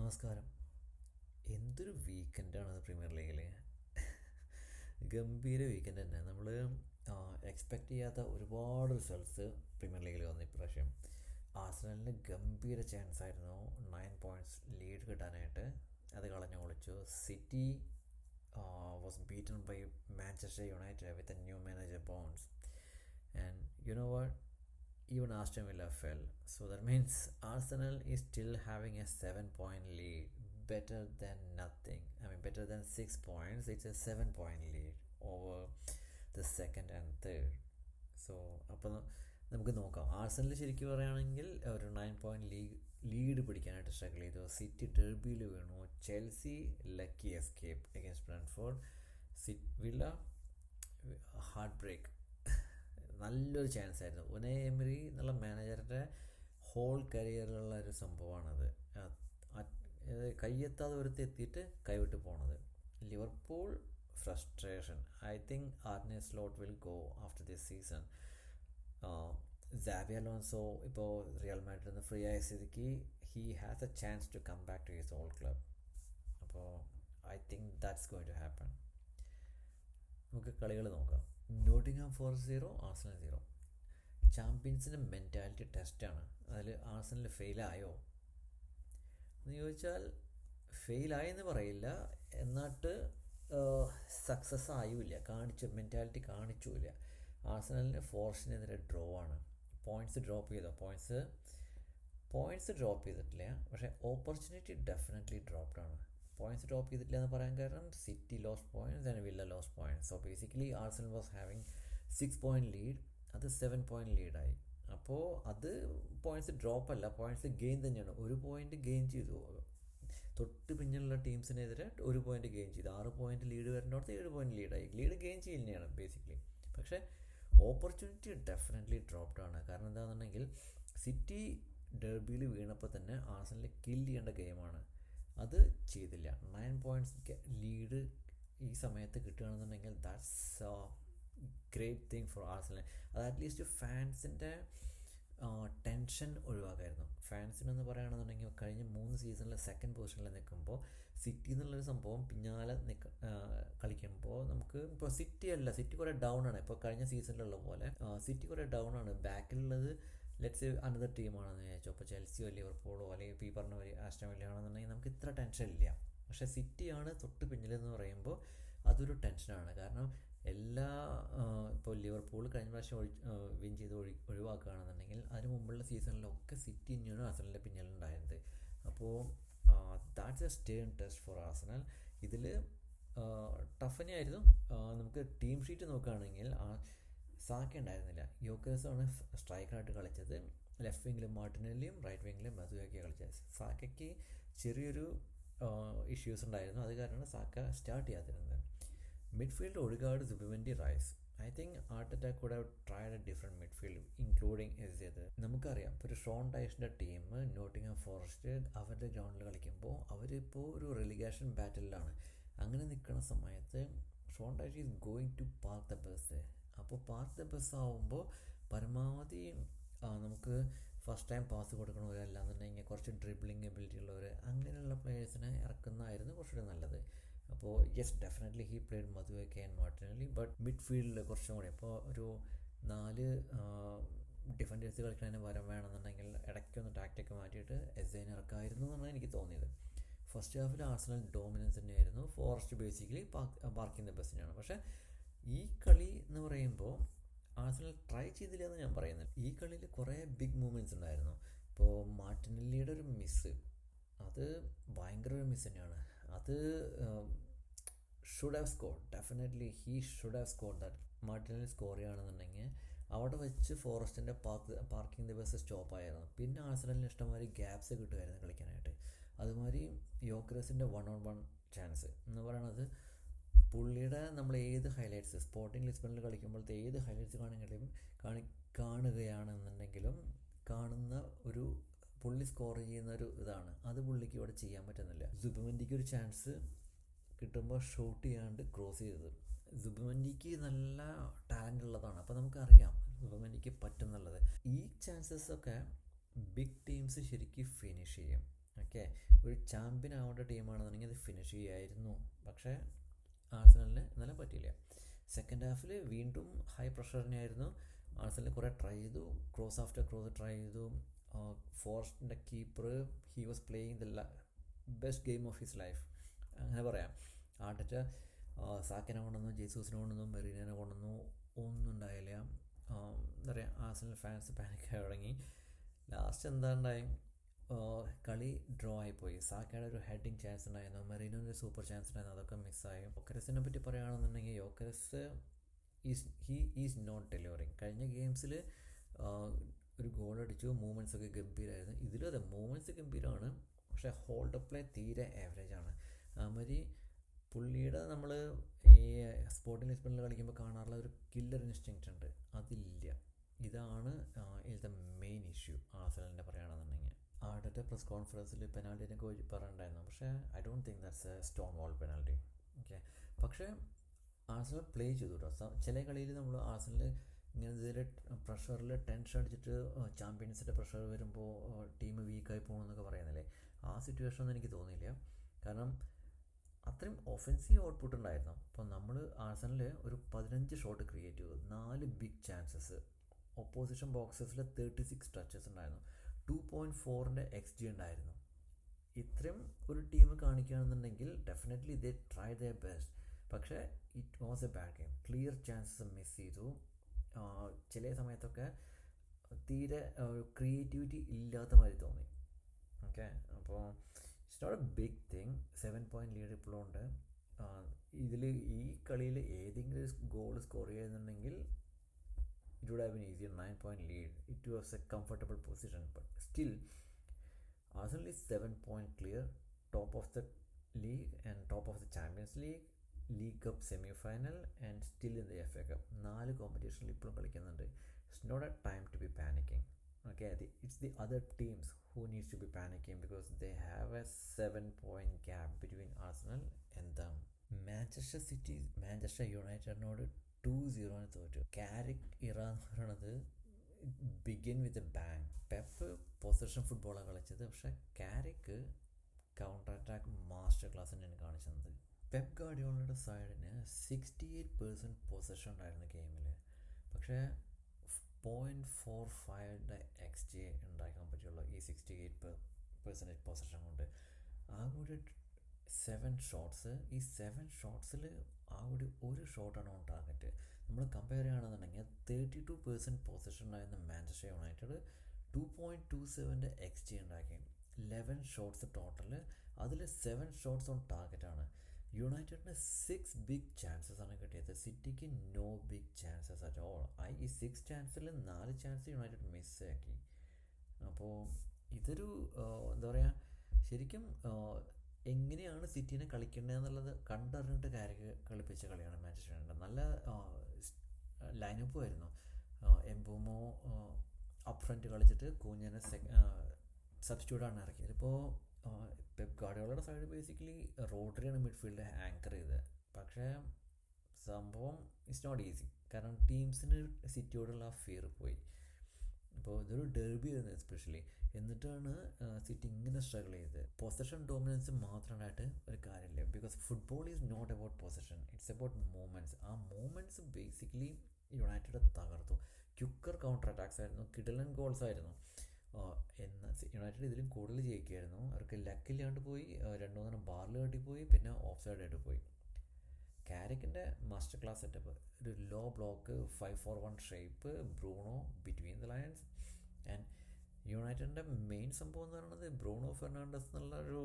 നമസ്കാരം. എന്തൊരു വീക്കെൻഡാണത് പ്രീമിയർ ലീഗിൽ. ഗംഭീര വീക്കെൻഡ് തന്നെ. നമ്മൾ എക്സ്പെക്റ്റ് ചെയ്യാത്ത ഒരുപാട് റിസൾട്ട്സ് പ്രീമിയർ ലീഗിൽ വന്നു ഇപ്രാവശ്യം. ആഴ്സണലിന് ഗംഭീര ചാൻസ് ആയിരുന്നു 9 പോയിൻറ്റ്സ് ലീഡ് കിട്ടാനായിട്ട്. അത് കളഞ്ഞു കുളിച്ചു. City was beaten by Manchester United with a new manager bounce. And you know what, even Aston Villa fell. So that means Arsenal is still having a 7 point lead. Better than nothing. I mean, better than 6 points. It's a 7 point lead over the second and third. So, അപ്പോൾ നമുക്ക് നോക്കാം. Arsenal ശരിക്കും പറയുകയാണെങ്കിൽ ഒരു 9 point lead പിടിക്കാനായിട്ട് struggle ചെയ്തു. City ഡെർബിയിൽ വീണു. Chelsea lucky escape against Brentford. Villa heartbreak. നല്ലൊരു ചാൻസ് ആയിരുന്നു. ഉനൈ എമറി എന്നുള്ള മാനേജറുടെ ഹോൾ കരിയറിലുള്ള ഒരു സംഭവമാണത്. കയ്യെത്താതെ ഒരുത്ത് എത്തിയിട്ട് കൈവിട്ട് പോണത്. Liverpool frustration. I think Arne Slot will go after this season. സാവി അലോൺസോ ഇപ്പോൾ റിയൽ മാഡ്രിഡിൽ നിന്ന് ഫ്രീ ആയ സ്ഥിതിക്ക് he has a chance to come back to his old club. അപ്പോൾ I think that's going to happen. നമുക്ക് കളികൾ നോക്കാം. Nottingham Forest 0, Arsenal 0. ചാമ്പ്യൻസിൻ്റെ മെൻറ്റാലിറ്റി ടെസ്റ്റാണ്. അതിൽ ആഴ്സണൽ ഫെയിലായോ എന്ന് ചോദിച്ചാൽ ഫെയിലായെന്ന് പറയില്ല, എന്നിട്ട് സക്സസ് ആയുമില്ല. മെൻറ്റാലിറ്റി കാണിച്ചുമില്ല. ആഴ്സണലിന് ഫോറസ്റ്റിനെതിരെ ഡ്രോ ആണ്. പോയിൻറ്റ്സ് ഡ്രോപ്പ് ചെയ്തോ? പോയിൻറ്റ്സ് ഡ്രോപ്പ് ചെയ്തിട്ടില്ല, പക്ഷേ ഓപ്പർച്യൂണിറ്റി ഡെഫിനറ്റ്ലി ഡ്രോപ്ഡ് ആണ്. പോയിൻറ്റ്സ് ഡ്രോപ്പ് ചെയ്തിട്ടില്ല എന്ന് പറയാൻ കാരണം city lost points and villa lost points. So basically Arsenal was having 6 point lead, അത് 7 point ലീഡായി. അപ്പോൾ അത് പോയിൻറ്റ്സ് ഡ്രോപ്പ് അല്ല, പോയിൻറ്റ്സ് ഗെയിൻ തന്നെയാണ്. 1 point ഗെയിൻ ചെയ്തു. തൊട്ട് പിന്നിലുള്ള ടീംസിനെതിരെ 1 point ഗെയിൻ ചെയ്തു. 6 point ലീഡ് വരുന്നിടത്ത് 7 point ലീഡായി. ലീഡ് ഗെയിൻ ചെയ്യുന്നതാണ് ബേസിക്കലി. പക്ഷേ ഓപ്പർച്യൂണിറ്റി ഡെഫിനറ്റ്ലി ഡ്രോപ്ഡ് ആണ്. കാരണം എന്താണെന്നുണ്ടെങ്കിൽ സിറ്റി ഡെർബിയിൽ വീണപ്പോൾ തന്നെ ആഴ്സണലിൽ കില്ല് ചെയ്യേണ്ട ഗെയിമാണ്. അത് ചെയ്തില്ല. 9 points ലീഡ് ഈ സമയത്ത് കിട്ടുകയാണെന്നുണ്ടെങ്കിൽ that's great thing for Arsenal. അത് അറ്റ്ലീസ്റ്റ് ഫാൻസിൻ്റെ ടെൻഷൻ ഒഴിവാക്കായിരുന്നു. ഫാൻസിനെന്ന് പറയുകയാണെന്നുണ്ടെങ്കിൽ കഴിഞ്ഞ 3 സീസണിൽ സെക്കൻഡ് പൊസിഷനിൽ നിൽക്കുമ്പോൾ സിറ്റി എന്നുള്ളൊരു സംഭവം പിന്നാലെ കളിക്കുമ്പോൾ നമുക്ക് ഇപ്പോൾ സിറ്റി കുറേ ഡൗൺ ആണ്. ഇപ്പോൾ കഴിഞ്ഞ സീസണിലുള്ള പോലെ സിറ്റി കുറേ ഡൗൺ ആണ്. ബാക്കിലുള്ളത് ലെറ്റ്സ് അനദർ ടീമാണെന്ന് വിചാരിച്ചു. അപ്പോൾ ചെൽസിയോ ലിവർപൂളോ അല്ലെങ്കിൽ ഇപ്പോൾ ഈ പറഞ്ഞ പോലെ ആസ്റ്റൺ വില്ല ആണെന്നുണ്ടെങ്കിൽ നമുക്ക് ഇത്ര ടെൻഷൻ ഇല്ല. പക്ഷേ സിറ്റിയാണ് തൊട്ട് പിന്നിലെന്ന് പറയുമ്പോൾ അതൊരു ടെൻഷനാണ്. കാരണം ഇപ്പോൾ ലിവർപൂൾ കഴിഞ്ഞ പ്രാവശ്യം വിൻ ചെയ്ത് ഒഴിവാക്കുകയാണെന്നുണ്ടെങ്കിൽ അതിന് മുമ്പുള്ള സീസണിലൊക്കെ സിറ്റി തന്നെയാണ് ആഴ്സണലിൻ്റെ പിന്നിലുണ്ടായിരുന്നത്. അപ്പോൾ that's A Stern test for Arsenal. ഇതിൽ ടഫ് തന്നെയായിരുന്നു. നമുക്ക് ടീം ഷീറ്റ് നോക്കുകയാണെങ്കിൽ സാക്ക ഉണ്ടായിരുന്നില്ല. യോക്കേഴ്സാണ് സ്ട്രൈക്കറായിട്ട് കളിച്ചത്. ലെഫ്റ്റ് വിങ്ങിൽ മാർട്ടിനെല്ലിയും റൈറ്റ് വിങ്ങിൽ മധുവൊക്കെയാണ് കളിച്ചത്. സാക്കയ്ക്ക് ചെറിയൊരു ഇഷ്യൂസ് ഉണ്ടായിരുന്നു. അത് കാരണമാണ് സാക്ക സ്റ്റാർട്ട് ചെയ്യാതിരുന്നത്. മിഡ്ഫീൽഡ് ഒഴുകാട് Zubimendi Rice. I think Arteta could have tried a different midfield including എസ്ജേത്. നമുക്കറിയാം ഇപ്പോൾ ഒരു ഷോൺ ഡൈഷിൻ്റെ ടീം നോട്ടിംഗ്ഹാം ഫോറസ്റ്റ് അവരുടെ ഗ്രൗണ്ടിൽ കളിക്കുമ്പോൾ അവരിപ്പോൾ ഒരു റെലിഗേഷൻ ബാറ്റിലാണ്. അങ്ങനെ നിൽക്കുന്ന സമയത്ത് Sean Dyche is going to park the bus. അപ്പോൾ പാർക്ക് ദ ബസ് ആവുമ്പോൾ പരമാവധി നമുക്ക് ഫസ്റ്റ് ടൈം പാസ് കൊടുക്കണവർ, അല്ലാന്നുണ്ടെങ്കിൽ കുറച്ച് ഡ്രിബ്ലിംഗ് എബിലിറ്റി ഉള്ളവർ, അങ്ങനെയുള്ള പ്ലേയേഴ്സിനെ ഇറക്കുന്നതായിരുന്നു കുറച്ചുകൂടി നല്ലത്. അപ്പോൾ yes, definitely he played Madueke and Martinelli. But മിഡ്ഫീൽഡിൽ കുറച്ചും കൂടി ഇപ്പോൾ ഒരു 4 ഡിഫൻഡേഴ്സ് കളിക്കുന്നതിന് പകരം വേണമെന്നുണ്ടെങ്കിൽ ഇടയ്ക്കൊന്ന് ടാക്റ്റിക്ക് മാറ്റിയിട്ട് എസ്സേനെ ഇറക്കാമായിരുന്നു എന്നാണ് എനിക്ക് തോന്നിയത്. ഫസ്റ്റ് ഹാഫിൽ ആഴ്സണൽ ഡോമിനൻസ് തന്നെയായിരുന്നു. ഫോറസ്റ്റ് ബേസിക്കലി പാർക്കിംഗ് ദ ബസ്സിനാണ്. പക്ഷേ ഈ കളി എന്ന് പറയുമ്പോൾ ആഴ്സണൽ ട്രൈ ചെയ്തില്ല എന്ന് ഞാൻ പറയുന്നില്ല. ഈ കളിയിൽ കുറേ ബിഗ് മൂവ്മെൻറ്റ്സ് ഉണ്ടായിരുന്നു. ഇപ്പോൾ മാർട്ടിനെല്ലിയുടെ ഒരു മിസ്സ്, അത് ഭയങ്കര ഒരു മിസ് തന്നെയാണ്. അത് should have scored. Definitely he should have scored that. Martinelli score ചെയ്യുകയാണെന്നുണ്ടെങ്കിൽ അവിടെ വെച്ച് ഫോറസ്റ്റിൻ്റെ പാർക്കിംഗ് ദ ബസ് സ്റ്റോപ്പായിരുന്നു. പിന്നെ ആഴ്സണലിന് ഇഷ്ടംമാതിരി ഗ്യാപ്സ് കിട്ടുമായിരുന്നു കളിക്കാനായിട്ട്. അതുമാതിരി യോക്കേഴ്സിൻ്റെ 1-on-1 ചാൻസ് എന്ന് പറയണത് പുള്ളിയുടെ നമ്മൾ ഏത് ഹൈലൈറ്റ്സ് സ്പോർട്ടിംഗ് ലിസ്ബണിൽ കളിക്കുമ്പോഴത്തെ ഏത് ഹൈലൈറ്റ്സ് കാണുകയാണെന്നുണ്ടെങ്കിലും കാണുന്ന ഒരു പുള്ളി സ്കോർ ചെയ്യുന്ന ഒരു ഇതാണ്. അത് പുള്ളിക്ക് ഇവിടെ ചെയ്യാൻ പറ്റുന്നില്ല. സുബിമെൻഡിക്ക് ഒരു ചാൻസ് കിട്ടുമ്പോൾ ഷൂട്ട് ചെയ്യാണ്ട് ക്രോസ് ചെയ്തത്. സുബിമെൻഡിക്ക് നല്ല ടാലൻ്റ് ഉള്ളതാണ്. അപ്പോൾ നമുക്കറിയാം സുബിമെൻഡിക്ക് പറ്റുന്നുള്ളത്. ഈ ചാൻസസൊക്കെ ബിഗ് ടീംസ് ശരിക്കും ഫിനിഷ് ചെയ്യും. ഓക്കെ, ഒരു ചാമ്പ്യൻ ആവേണ്ട ടീമാണെന്നുണ്ടെങ്കിൽ അത് ഫിനിഷ് ചെയ്യായിരുന്നു. പക്ഷേ ആഴ്സണലിന് ഇന്നലെ പറ്റിയില്ല. സെക്കൻഡ് ഹാഫിൽ വീണ്ടും ഹൈ പ്രഷർ തന്നെയായിരുന്നു. ആഴ്സണൽ കുറേ ട്രൈ ചെയ്തു, ക്രോസ് ആഫ്റ്റർ ക്രോസ് ട്രൈ ചെയ്തു. ഫോറസ്റ്റിൻ്റെ keeper, he was playing the best game of his life, അങ്ങനെ പറയാം. ആർട്ടറ്റ സാക്കിനെ കൊണ്ടുവന്നു, ജെസൂസിനെ കൊണ്ടുവന്നു, മെറീനോനെ കൊണ്ടുവന്നു, ഒന്നും ഉണ്ടായില്ല. എന്താ പറയുക, ആഴ്സണൽ ഫാൻസ് പാനിക്കായി തുടങ്ങി. ലാസ്റ്റ് എന്താ ഉണ്ടായി, കളി ഡ്രോ ആയിപ്പോയി. സാക്കയുടെ ഒരു ഹെഡിങ് ചാൻസ് ഉണ്ടായിരുന്നു, മെറീനോൻ്റെ ഒരു സൂപ്പർ ചാൻസ് ഉണ്ടായിരുന്നു, അതൊക്കെ മിസ്സായി. യോക്കരസിനെ പറ്റി പറയുകയാണെന്നുണ്ടെങ്കിൽ യോക്കരസ് ഈസ് നോട്ട് ഡെലിവറിങ്. കഴിഞ്ഞ ഗെയിംസിൽ ഒരു ഗോൾ അടിച്ചു, മൂവ്മെൻറ്റ്സ് ഒക്കെ ഗംഭീരമായിരുന്നു. ഇതിലും അതെ, മൂവ്മെൻറ്റ്സ് ഗംഭീരമാണ്, പക്ഷേ ഹോൾഡ് പ്ലേ തീരെ ആവറേജ് ആണ്. അതുമാതിരി പുള്ളിയുടെ നമ്മൾ ഈ സ്പോർട്ടിംഗ് ലിസ്ബണിൽ കളിക്കുമ്പോൾ കാണാറുള്ള ഒരു കില്ലർ ഇൻസ്റ്റിങ്ക്റ്റ് ഉണ്ട്, അതില്ല. ഇതാണ് ഇതിലത്തെ മെയിൻ ഇഷ്യൂ ആഴ്സണലിൻ്റെ പറയുകയാണെന്നുണ്ടെങ്കിൽ. ആർട്ടറ്റ പ്രസ് കോൺഫറൻസിൽ പെനാൽറ്റിനെ കുറിച്ച് പറഞ്ഞിട്ടുണ്ടായിരുന്നു, പക്ഷേ I don't think that's A stone wall penalty. Okay, പക്ഷേ ആഴ്സണൽ പ്ലേ ചെയ്തു കേട്ടോ. ചില കളിയിൽ നമ്മൾ ആഴ്സണൽ ഇങ്ങനെ ഇതിൽ പ്രഷറിൽ ടെൻഷൻ അടിച്ചിട്ട് ചാമ്പ്യൻസിൻ്റെ പ്രഷർ വരുമ്പോൾ ടീം വീക്കായി പോകണമെന്നൊക്കെ പറയുന്നില്ലേ, ആ സിറ്റുവേഷൻ ഒന്നും എനിക്ക് തോന്നിയില്ല. കാരണം അത്രയും ഒഫൻസീവ് ഔട്ട്പുട്ട് ഉണ്ടായിരുന്നു. അപ്പോൾ നമ്മൾ ആഴ്സണൽ ഒരു 15 ഷോട്ട് ക്രിയേറ്റ് ചെയ്തു, 4 ബിഗ് ചാൻസസ്, ഓപ്പോസിഷൻ ബോക്സസിൽ 36 ടച്ചസ് ഉണ്ടായിരുന്നു, 2.4 XG ഉണ്ടായിരുന്നു. ഇത്രയും ഒരു ടീം കാണിക്കുകയാണെന്നുണ്ടെങ്കിൽ definitely they try their best. പക്ഷേ it was a bad game. Clear chances miss ചെയ്തു. ചില സമയത്തൊക്കെ തീരെ ക്രിയേറ്റിവിറ്റി ഇല്ലാത്ത മാതിരി തോന്നി. ഓക്കെ, അപ്പോൾ it's not a big thing. 7 point lead ഇപ്പോഴും ഉണ്ട്. ഇതിൽ ഈ കളിയിൽ ഏതെങ്കിലും ഗോൾ സ്കോർ ചെയ്യുന്നുണ്ടെങ്കിൽ it would have been easier. 9 point lead, it was a comfortable position, but still Arsenal is 7 point clear, top of the league and top of the Champions League, League Cup semi-final and still in the FA Cup. 4 കോമ്പറ്റീഷനിൽ ഇപ്പോഴും കളിക്കുന്നുണ്ട്. It's not a time to be panicking. Okay, it's the other teams who needs to be panicking because they have a 7-point gap between Arsenal and them. Manchester City Manchester യുണൈറ്റഡിനോട് 2-0 തോറ്റു. Carrick era എന്ന് പറയുന്നത് begin with a bang. Pep position ഫുട്ബോളാണ് കളിച്ചത്, പക്ഷേ Carrick counter attack master class തന്നെയാണ് കാണിച്ചത്. Pep ഗാർഡിയോളയുടെ സൈഡിന് 68% position ഉണ്ടായിരുന്നു ഗെയിമിൽ, പക്ഷേ 0.45 XG ഉണ്ടാക്കാൻ പറ്റുള്ളൂ ഈ 68% പൊസിഷൻ കൊണ്ട്. ആ കൂടി 7 ഷോട്ട്സ്, ഈ 7 ഷോട്ട്സിൽ ആ കൂടി ഒരു ഷോട്ടാണ് ഓൺ ടാർഗറ്റ്. നമ്മൾ കമ്പയർ ചെയ്യുകയാണെന്നുണ്ടെങ്കിൽ 32% പൊസിഷൻ ഉണ്ടായിരുന്ന മാഞ്ചസ്റ്റർ യുണൈറ്റഡ് 2.27 XG ഉണ്ടാക്കി. 11 ഷോട്ട്സ് ടോട്ടൽ, അതിൽ 7 ഷോട്ട്സ് ഓൺ ടാർഗറ്റാണ്. യുണൈറ്റഡിന് 6 ബിഗ് ചാൻസസ് ആണ് കിട്ടിയത്, സിറ്റിക്ക് no big chances at all. ഈ 6 ചാൻസിൽ 4 ചാൻസ് യുണൈറ്റഡ് മിസ്സാക്കി. അപ്പോൾ ഇതൊരു എന്താ പറയുക, ശരിക്കും എങ്ങനെയാണ് സിറ്റീനെ കളിക്കേണ്ടതെന്നുള്ളത് കണ്ടറിഞ്ഞിട്ട് കളിപ്പിച്ച കളിയാണ് മാഞ്ചസ്റ്റർ യുണൈറ്റഡ്. നല്ല ലൈനപ്പും ആയിരുന്നു. എംബൂമോ അപ്പ് ഫ്രണ്ട് കളിച്ചിട്ട് കൂഞ്ഞനെ സബ്സ്റ്റിറ്റ്യൂട്ടാണ് ഇറക്കിയത്. ഇപ്പോൾ പെപ്പ് ഗാർഡിയോളയുടെ സൈഡ് ബേസിക്കലി റോഡ്രിയാണ് മിഡ്ഫീൽഡ് ആങ്കർ ചെയ്തത്. പക്ഷേ സംഭവം ഇറ്റ്സ് നോട്ട് ഈസി, കാരണം ടീംസിന് സിറ്റിയോടുള്ള ആ ഫിയർ പോയി. അപ്പോൾ ഇതൊരു ഡെർബി ആയിരുന്നു എസ്പെഷ്യലി. എന്നിട്ടാണ് സിറ്റി ഇങ്ങനെ സ്ട്രഗിൾ ചെയ്തത്. പൊസഷൻ ഡോമിനൻസ് മാത്രമായിട്ട് ഒരു കാര്യമില്ല, because football is not about possession, it's about movements. ആ മൂവ്മെൻറ്റ്സ് ബേസിക്കലി യുണൈറ്റഡ് തകർത്തു. ക്യുക്കർ കൗണ്ടർ അറ്റാക്സ് ആയിരുന്നു, കിഡിലൻ ഗോൾസ് ആയിരുന്നു. എന്നാൽ യുണൈറ്റഡ് ഇതിലും കൂടുതൽ ജയിക്കുമായിരുന്നു. അവർക്ക് ലക്കില്ലാണ്ട് പോയി, 2-3 ബാറിൽ കെട്ടിപ്പോയി, പിന്നെ ഓഫ് സൈഡ് ആയിട്ട് പോയി. കാരിക്കിൻ്റെ മാസ്റ്റർ ക്ലാസ് സെറ്റപ്പ്, ഒരു low block 5-4-1 shape, Bruno between the lines. And യുണൈറ്റഡിൻ്റെ മെയിൻ സംഭവം എന്ന് പറയുന്നത് ബ്രൂണോ ഫെർണാണ്ടസ് എന്നുള്ള ഒരു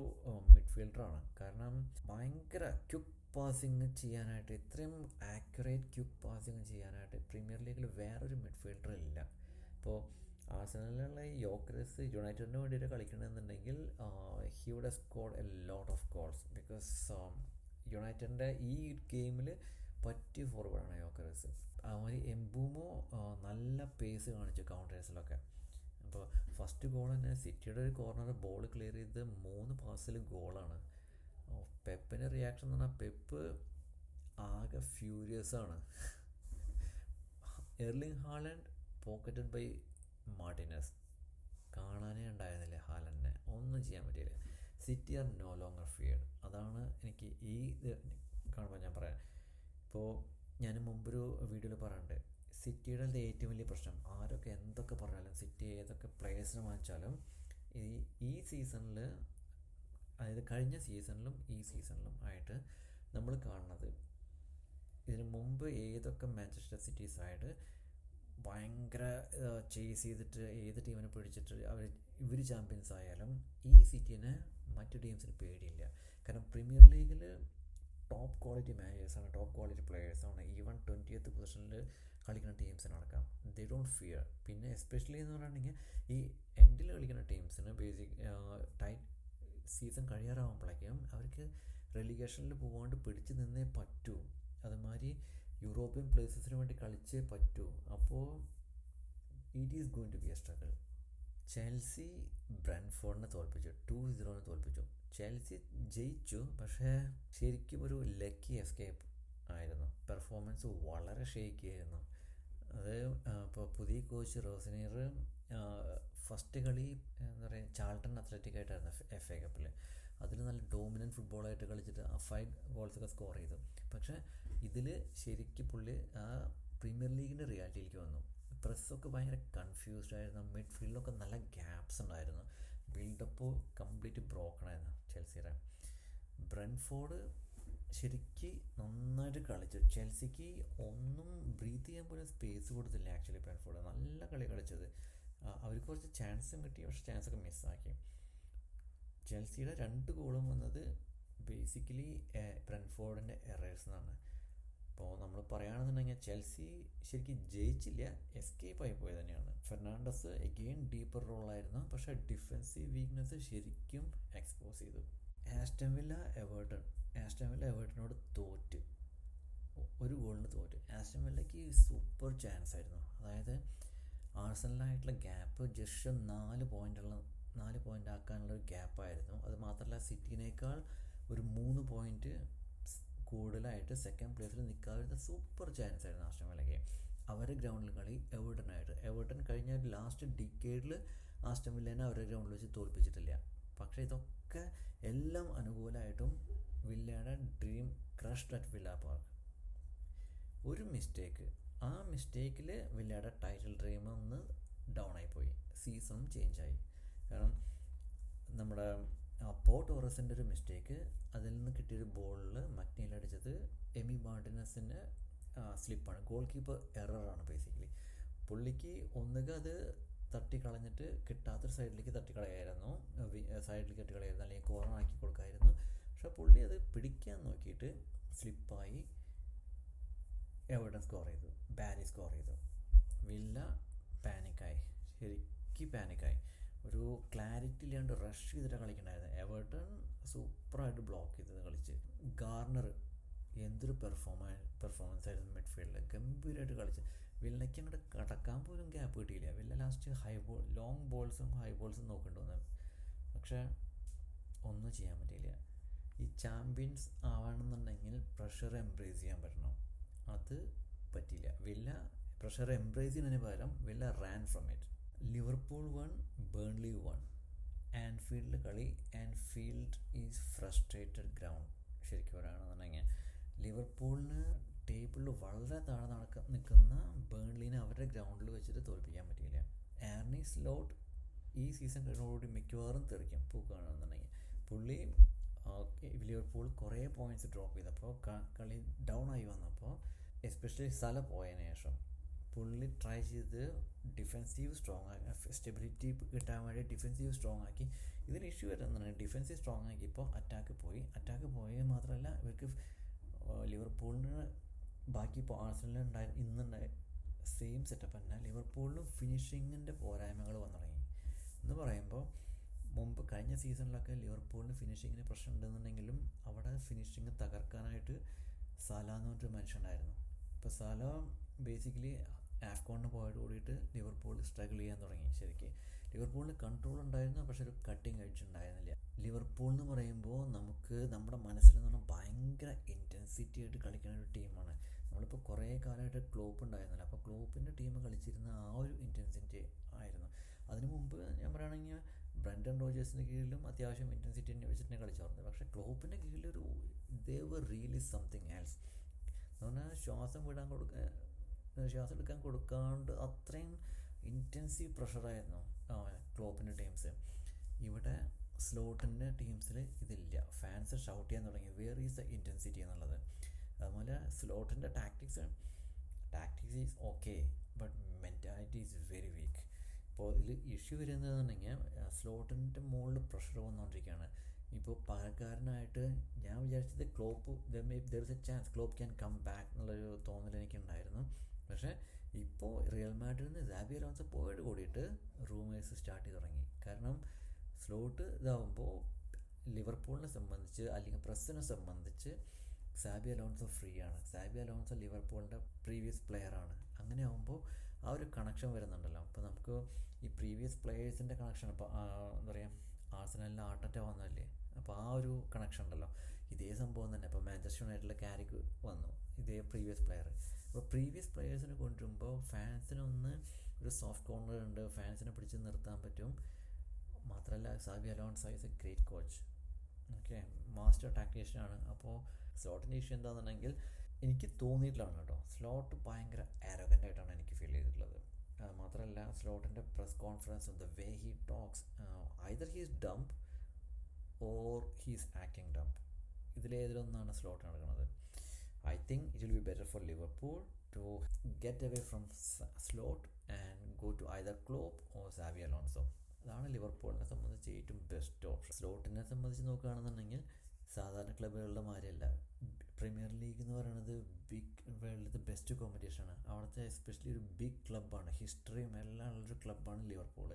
മിഡ്ഫീൽഡറാണ്. കാരണം ഭയങ്കര ക്വിക്ക് പാസിങ് ചെയ്യാനായിട്ട്, ഇത്രയും ആക്യുറേറ്റ് ക്വിക്ക് പാസിങ് ചെയ്യാനായിട്ട് പ്രീമിയർ ലീഗിൽ വേറൊരു മിഡ്ഫീൽഡർ ഇല്ല. ഇപ്പോൾ ആഴ്സണലിലുള്ള യോക്കരസ് യുണൈറ്റഡിന് വേണ്ടിയിട്ട് കളിക്കണമെന്നുണ്ടെങ്കിൽ he would have scored a lot of goals, because യുണൈറ്റഡിൻ്റെ ഈ ഗെയിമിൽ പറ്റിയ ഫോർവേഡാണ് യോക്കരസ്. അതുമാതിരി എംബൂമോ നല്ല പേസ് കാണിച്ചു കൗണ്ടേഴ്സിലൊക്കെ. അപ്പോൾ ഫസ്റ്റ് ഗോൾ തന്നെ സിറ്റിയുടെ ഒരു കോർണർ ബോൾ ക്ലിയർ ചെയ്ത് 3 പാസിൽ ഗോളാണ്. പെപ്പിൻ്റെ റിയാക്ഷൻ എന്ന് പറഞ്ഞാൽ പെപ്പ് ആകെ ഫ്യൂരിയസ് ആണ്. Erling Haaland pocketed by Martinez, കാണാനേ ഉണ്ടായിരുന്നില്ല ഹാലൻഡിനെ, ഒന്നും ചെയ്യാൻ പറ്റിയില്ല. City are no longer feared. അതാണ് എനിക്ക് ഈ ഇത് കാണുമ്പോൾ ഞാൻ പറയാം. ഇപ്പോൾ ഞാൻ മുമ്പൊരു വീഡിയോയിൽ പറയാറുണ്ട്, സിറ്റിയുടെ ഏറ്റവും വലിയ പ്രശ്നം ആരൊക്കെ എന്തൊക്കെ പറഞ്ഞാലും സിറ്റി ഏതൊക്കെ പ്ലേയേഴ്സിനെ വാങ്ങിച്ചാലും ഈ സീസണിൽ, അതായത് കഴിഞ്ഞ സീസണിലും ഈ സീസണിലും ആയിട്ട് നമ്മൾ കാണുന്നത്, ഇതിന് മുമ്പ് ഏതൊക്കെ മാഞ്ചസ്റ്റർ സിറ്റി സൈഡ് ഭയങ്കര ചേസ് ചെയ്തിട്ട് ഏത് ടീമിനെ പിടിച്ചിട്ട് ഇവർ ചാമ്പ്യൻസ് ആയാലും ഈ സിറ്റിനെ മറ്റു ടീംസിന് പേടിയില്ല. കാരണം പ്രീമിയർ ലീഗിൽ ടോപ്പ് ക്വാളിറ്റി മാനേജേഴ്സാണ്, ടോപ്പ് ക്വാളിറ്റി പ്ലെയേഴ്സാണ്. ഈവൻ 20th പൊസിഷനിൽ കളിക്കുന്ന ടീംസിനടക്കം ദേ ഡോണ്ട് ഫിയർ. പിന്നെ എസ്പെഷ്യലി എന്ന് പറഞ്ഞിട്ടുണ്ടെങ്കിൽ ഈ എൻഡിൽ കളിക്കുന്ന ടീംസിന് ടൈറ്റ് സീസൺ കഴിയാറാകുമ്പോഴേക്കും അവർക്ക് റെലിഗേഷനിൽ പോകാണ്ട് പിടിച്ച് നിന്നേ പറ്റൂ. അതുമാതിരി യൂറോപ്യൻ പ്ലേസസിന് വേണ്ടി കളിച്ചേ പറ്റൂ. അപ്പോൾ it is going to be a struggle. Chelsea ബ്രെൻഫോർഡിനെ തോൽപ്പിച്ചു, 2-0 തോൽപ്പിച്ചു. ചെൽസി ജയിച്ചു, പക്ഷേ ശരിക്കും ഒരു ലക്കി എസ്കേപ്പ് ആയിരുന്നു. പെർഫോമൻസ് വളരെ ഷേക്കി ആയിരുന്നു. അത് ഇപ്പോൾ പുതിയ കോച്ച് റോസിനീർ ഫസ്റ്റ് കളി എന്താ പറയുക ചാൾട്ടൺ അത്ലറ്റിക് ആയിട്ടായിരുന്നു FA കപ്പിൽ. അതിൽ നല്ല ഡോമിനൻറ്റ് ഫുട്ബോളായിട്ട് കളിച്ചിട്ട് 5 ഗോൾസൊക്കെ സ്കോർ ചെയ്തു. പക്ഷേ ഇതിൽ ശരിക്കും പുള്ളി ആ പ്രീമിയർ ലീഗിൻ്റെ റിയാലിറ്റിയിലേക്ക് വന്നു. പ്രസ്സൊക്കെ ഭയങ്കര കൺഫ്യൂസ്ഡ് ആയിരുന്നു, മിഡ്ഫീൽഡിലൊക്കെ നല്ല ഗ്യാപ്സ് ഉണ്ടായിരുന്നു, ബിൽഡപ്പ് കംപ്ലീറ്റ് ബ്രോക്കൺ ആയിരുന്നു ചെൽസിയുടെ. ബ്രെൻഫോർഡ് ശരിക്ക് നന്നായിട്ട് കളിച്ചു. ചെൽസിക്ക് ഒന്നും ബ്രീത്ത് ചെയ്യാൻ പോലും സ്പേസ് കൊടുത്തില്ല ആക്ച്വലി. ബ്രെൻഫോർഡ് നല്ല കളി കളിച്ചത്. അവർക്ക് കുറച്ച് ചാൻസും കിട്ടി, പക്ഷേ ചാൻസൊക്കെ മിസ്സാക്കി. ചെൽസിയുടെ 2 ഗോളും വന്നത് ബേസിക്കലി ബ്രെൻഫോർഡിൻ്റെ എറേഴ്സ് എന്നാണ്. ഇപ്പോൾ നമ്മൾ പറയുകയാണെന്നുണ്ടെങ്കിൽ ചെൽസി ശരിക്കും ജയിച്ചില്ല, എസ്കേപ്പ് ആയി പോയത് തന്നെയാണ്. ഫെർണാണ്ടസ് എഗെയിൻ ഡീപ്പർ റോളായിരുന്നു, പക്ഷേ ഡിഫെൻസീവ് വീക്ക്നെസ് ശരിക്കും എക്സ്പോസ് ചെയ്തു. ആസ്റ്റൺ വില്ല എവേർട്ടനോട് തോറ്റ്, 1 ഗോളിന് തോറ്റ്. ആസ്റ്റൺ വില്ലയ്ക്ക് സൂപ്പർ ചാൻസ് ആയിരുന്നു. അതായത് ആഴ്സണലായിട്ടുള്ള ഗ്യാപ്പ് ജസ്റ്റ് 4 പോയിൻ്റ് ആക്കാനുള്ളൊരു ഗ്യാപ്പായിരുന്നു. അത് മാത്രമല്ല സിറ്റിനേക്കാൾ ഒരു 3 പോയിൻ്റ് കൂടുതലായിട്ട് സെക്കൻഡ് പ്ലേസിൽ നിൽക്കാവുന്ന സൂപ്പർ ചാൻസ് ആയിരുന്നു ആസ്റ്റൺ വില്ലയ്ക്ക്. അവരുടെ ഗ്രൗണ്ടിൽ കളി എവേർട്ടൺ കഴിഞ്ഞ ലാസ്റ്റ് ഡിക്കേഡിൽ ആസ്റ്റൺ വില്ലേനെ അവരുടെ ഗ്രൗണ്ടിൽ വെച്ച് തോൽപ്പിച്ചിട്ടില്ല. പക്ഷേ ഇതൊക്കെ എല്ലാം അനുകൂലമായിട്ടും വില്ലയുടെ dream crushed at Villa Park. ഒരു മിസ്റ്റേക്ക്, ആ മിസ്റ്റേക്കിൽ വില്ലയുടെ ടൈറ്റിൽ ഡ്രീം ഒന്ന് ഡൗൺ ആയിപ്പോയി, സീസണും ചേഞ്ചായി. കാരണം നമ്മുടെ പോ ടോറസിൻ്റെ ഒരു മിസ്റ്റേക്ക്, അതിൽ നിന്ന് കിട്ടിയൊരു ബോളിൽ മക്നീൽ അടിച്ചത് എമി മാർട്ടിനസിൻ്റെ സ്ലിപ്പാണ്, ഗോൾ കീപ്പർ എററാണ് ബേസിക്കലി. പുള്ളിക്ക് ഒന്നുകിൽ അത് തട്ടിക്കളഞ്ഞിട്ട് കിട്ടാത്തൊരു സൈഡിലേക്ക് തട്ടിക്കളയായിരുന്നു, അല്ലെങ്കിൽ കോർണർ ആക്കി കൊടുക്കാമായിരുന്നു. പക്ഷേ പുള്ളി അത് പിടിക്കാൻ നോക്കിയിട്ട് സ്ലിപ്പായി, എവർട്ടൺ സ്കോർ ചെയ്തു, ബാരി സ്കോർ ചെയ്തു. വില്ല പാനിക്കായി, ശരിക്കും പാനിക്കായി. ഒരു ക്ലാരിറ്റി ഇല്ലാണ്ട് റഷ് ചെയ്തിട്ടാണ് കളിക്കണ്ടായിരുന്നത്. എവർട്ടൺ സൂപ്പറായിട്ട് ബ്ലോക്ക് ചെയ്തത് കളിച്ച്. ഗാർണർ എന്തൊരു പെർഫോമൻസ് ആയിരുന്നു മിഡ്ഫീൽഡിൽ, ഗംഭീരമായിട്ട് കളിച്ച്. വില്ലയ്ക്ക് അങ്ങോട്ട് കടക്കാൻ പോലും ഗ്യാപ്പ് കിട്ടിയില്ല. വില്ല ലാസ്റ്റ് ലോങ് ബോൾസും ഹൈ ബോൾസും നോക്കേണ്ടി വന്നു. പക്ഷേ ഒന്നും ചെയ്യാൻ പറ്റിയില്ല. ഈ ചാമ്പ്യൻസ് ആവണമെന്നുണ്ടെങ്കിൽ പ്രഷർ എംബ്രേസ് ചെയ്യാൻ പറ്റണം, അത് പറ്റിയില്ല. വില്ല പ്രഷർ എംബ്രേസ് ചെയ്യുന്നതിന് പകരം Villa ran from it. Liverpool 1, Burnley 1. ആൻഫീൽഡിൽ കളി. Anfield is frustrated ground. ശരിക്കും പറയുകയാണെന്നുണ്ടെങ്കിൽ ലിവർപൂളിന് ടേബിളിൽ വളരെ താഴെ നിൽക്കുന്ന ബേൺലിനെ അവരുടെ ഗ്രൗണ്ടിൽ വെച്ചിട്ട് തോൽപ്പിക്കാൻ പറ്റിയില്ല. ആർണി സ്ലോട്ട് ഈ സീസൺ കഴിഞ്ഞോടുകൂടി മിക്കവാറും തെറിക്കും പോകുകയാണെന്നുണ്ടെങ്കിൽ. പുള്ളി ലിവർപൂൾ കുറേ പോയിൻറ്റ്സ് ഡ്രോപ്പ് ചെയ്തപ്പോൾ കളി ഡൗൺ ആയി വന്നപ്പോൾ, എസ്പെഷ്യലി സല പോയതിനു ശേഷം പുള്ളി ട്രൈ ചെയ്ത് ഡിഫെൻസീവ് സ്ട്രോങ് ആക്കി, സ്റ്റെബിലിറ്റി കിട്ടാൻ വേണ്ടി ഡിഫെൻസീവ് സ്ട്രോങ് ആക്കി. ഇതിന് ഇഷ്യൂ വരുന്നതാണ്, ഡിഫെൻസീവ് സ്ട്രോങ് ആക്കിയപ്പോൾ അറ്റാക്ക് പോയി മാത്രമല്ല ഇവർക്ക് ലിവർപൂളിന് ബാക്കി ഇപ്പോൾ ആഴ്സണലിൽ ഇന്നുണ്ടായ സെയിം സെറ്റപ്പ് തന്നെ ലിവർപൂളിലും ഫിനിഷിങ്ങിൻ്റെ പോരായ്മകൾ വന്നു തുടങ്ങി. എന്ന് പറയുമ്പോൾ മുമ്പ് കഴിഞ്ഞ സീസണിലൊക്കെ ലിവർപൂളിന് ഫിനിഷിങ്ങിന് പ്രശ്നം ഉണ്ടെന്നുണ്ടെങ്കിലും അവിടെ ഫിനിഷിങ് തകർക്കാനായിട്ട് സാല എന്ന് പറഞ്ഞൊരു മനുഷ്യനുണ്ടായിരുന്നു. ഇപ്പോൾ സാല ബേസിക്കലി ആഫ്കോണിന് പോയത് കൂടിയിട്ട് ലിവർപൂൾ സ്ട്രഗിൾ ചെയ്യാൻ തുടങ്ങി. ശരിക്കും ലിവർപൂളിന് കൺട്രോൾ ഉണ്ടായിരുന്നു, പക്ഷെ ഒരു കട്ടിങ് എഡ്ജ് ഉണ്ടായിരുന്നില്ല. ലിവർപൂൾ എന്ന് പറയുമ്പോൾ നമുക്ക് നമ്മുടെ മനസ്സിലെന്ന് പറഞ്ഞാൽ ഭയങ്കര ഇൻറ്റൻസിറ്റി ആയിട്ട് കളിക്കുന്ന ഒരു ടീമാണ്. നമ്മളിപ്പോൾ കുറേ കാലമായിട്ട് ക്ലോപ്പ് ഉണ്ടായിരുന്നില്ല, അപ്പോൾ ക്ലോപ്പിൻ്റെ ടീം കളിച്ചിരുന്ന ആ ഒരു ഇൻറ്റൻസിറ്റി ആയിരുന്നു. അതിന് മുമ്പ് ഞാൻ പറയുകയാണെങ്കിൽ ബ്രണ്ടൻ റോജേഴ്സിൻ്റെ കീഴിലും അത്യാവശ്യം ഇൻറ്റൻസിറ്റി തന്നെ വെച്ചിട്ട് തന്നെ കളിച്ചായിരുന്നു. പക്ഷേ ക്ലോപ്പിൻ്റെ കീഴിലൊരു ദേ വർ റിയലി സംതിങ് എൽസ് എന്ന് പറഞ്ഞാൽ ശ്വാസം എടുക്കാൻ കൊടുക്കാണ്ട് അത്രയും ഇൻറ്റൻസീവ് പ്രഷറായിരുന്നു ക്ലോപ്പിൻ്റെ ടീംസ്. ഇവിടെ സ്ലോട്ടിൻ്റെ ടീംസിൽ ഇതില്ല. ഫാൻസ് ഷൗട്ട് ചെയ്യാൻ തുടങ്ങി വേർ ഈസ് ദ ഇൻറ്റൻസിറ്റി എന്നുള്ളത്. അതുപോലെ സ്ലോട്ടിൻ്റെ tactics is okay, but mentality is very weak. ഇപ്പോൾ ഇതിൽ ഇഷ്യൂ വരുന്നതെന്നുണ്ടെങ്കിൽ സ്ലോട്ടിൻ്റെ മുകളിൽ പ്രഷർ വന്നുകൊണ്ടിരിക്കുകയാണ്. ഇപ്പോൾ പകരക്കാരനായിട്ട് ഞാൻ വിചാരിച്ചത് Klopp there is a chance Klopp can come back എന്നുള്ളൊരു തോന്നൽ എനിക്കുണ്ടായിരുന്നു. പക്ഷേ ഇപ്പോൾ റിയൽ മാഡ്രിഡിൽ നിന്ന് സാബി അലോൺസോ പോയിട്ട് കൂടിയിട്ട് റൂമേഴ്സ് സ്റ്റാർട്ട് ചെയ്ത് തുടങ്ങി. കാരണം സ്ലോട്ട് ഇതാവുമ്പോൾ ലിവർപൂളിനെ സംബന്ധിച്ച് അല്ലെങ്കിൽ പ്രസ്സിനെ സംബന്ധിച്ച് സാബി അലോൺസോ ഫ്രീ ആണ്. സാബി അലോൺസോ ലിവർപൂളിൻ്റെ പ്രീവിയസ് പ്ലെയറാണ്. അങ്ങനെ ആകുമ്പോൾ ആ ഒരു കണക്ഷൻ വരുന്നുണ്ടല്ലോ. അപ്പോൾ നമുക്ക് ഈ പ്രീവിയസ് പ്ലെയേഴ്സിൻ്റെ കണക്ഷൻ ഇപ്പോൾ എന്താ പറയുക, ആർസനലിൻ്റെ ആർട്ടറ്റ വന്നതല്ലേ, അപ്പോൾ ആ ഒരു കണക്ഷൻ ഉണ്ടല്ലോ. ഇതേ സംഭവം തന്നെ ഇപ്പോൾ മാഞ്ചസ്റ്റർ യുണൈറ്റഡിലെ കാരിക്ക് വന്നു, ഇതേ പ്രീവിയസ് പ്ലെയർ. അപ്പോൾ പ്രീവിയസ് പ്ലെയേഴ്സിനെ കൊണ്ടുവരുമ്പോൾ ഫാൻസിനൊന്ന് ഒരു സോഫ്റ്റ് കോർണർ ഉണ്ട്, ഫാൻസിനെ പിടിച്ച് നിർത്താൻ പറ്റും. മാത്രമല്ല Xabi Alonso is a great coach, okay, master ടാക്ടീഷ്യനാണ്. അപ്പോൾ സ്ലോട്ടിൻ്റെ ഇഷ്യൂ എന്താണെന്നുണ്ടെങ്കിൽ എനിക്ക് തോന്നിയിട്ടുള്ളതാണ് കേട്ടോ, സ്ലോട്ട് ഭയങ്കര ആരോഗൻ്റ് ആയിട്ടാണ് എനിക്ക് ഫീൽ ചെയ്തിട്ടുള്ളത്. മാത്രമല്ല സ്ലോട്ടിൻ്റെ press conference, the way he talks, either he's dumb or he's acting dumb, ഇതിലേതിലൊന്നാണ് സ്ലോട്ട് നടക്കുന്നത്. I think it will be better for Liverpool to get away from Slot and go to either Klopp or Xabi Alonso. അതാണ് ലിവർപൂളിനെ സംബന്ധിച്ച് ഏറ്റവും best option. സ്ലോട്ടിനെ സംബന്ധിച്ച് നോക്കുകയാണെന്നുണ്ടെങ്കിൽ സാധാരണ ക്ലബ്ബുകളുടെ മാതിരിയല്ല. Premier league എന്ന് പറയുന്നത് വേൾഡിലത്തെ ബെസ്റ്റ് കോമ്പറ്റീഷനാണ്. അവിടുത്തെ എസ്പെഷ്യലി ഒരു ബിഗ് ക്ലബ്ബാണ്, ഹിസ്റ്ററിയും എല്ലാം ഉള്ളൊരു ക്ലബ്ബാണ് ലിവർപൂൾ.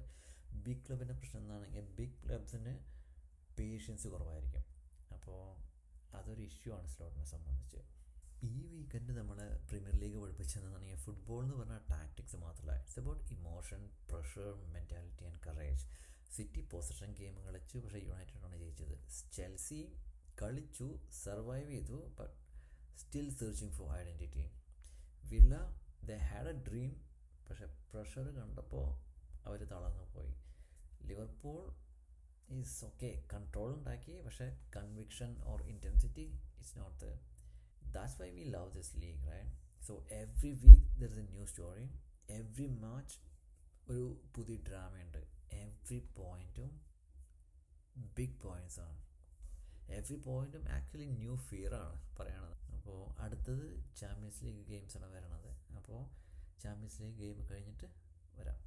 ബിഗ് ക്ലബിൻ്റെ പ്രശ്നം എന്താണെങ്കിൽ ബിഗ് ക്ലബ്സിന് പേഷ്യൻസ് കുറവായിരിക്കും. അപ്പോൾ അതൊരു ഇഷ്യൂ ആണ് സ്ലോട്ടിനെ സംബന്ധിച്ച്. ഈ വീക്കെൻഡ് നമ്മൾ പ്രീമിയർ ലീഗ് പഠിപ്പിച്ചതെന്നുണ്ടെങ്കിൽ ഫുട്ബോൾ എന്ന് പറഞ്ഞാൽ ടാക്ടിക്സ് മാത്രമല്ല, it's about emotion, pressure, mentality and courage. City possession game കളിച്ചു, പക്ഷേ യുണൈറ്റഡാണ് ജയിച്ചത്. ചെൽസി കളിച്ചു, സർവൈവ് ചെയ്തു, but still searching for identity. Villa they had A dream, പക്ഷേ പ്രഷർ കണ്ടപ്പോൾ അവർ തളർന്നു പോയി. ലിവർപൂൾ ഈസ് ഓക്കെ, കൺട്രോൾ ഉണ്ടാക്കി, പക്ഷേ conviction or intensity it's not there. That's why we love this league, right? So every week there is a new story. Every match ഒരു പുതിയ ഡ്രാമയുണ്ട്. Every പോയിൻറ്റും big points ആണ്. Every പോയിൻറ്റും actually new ഫിയറാണ് പറയണത്. അപ്പോൾ അടുത്തത് champions league ഗെയിംസാണ് വരണത്. അപ്പോൾ champions league game കഴിഞ്ഞിട്ട് വരാം.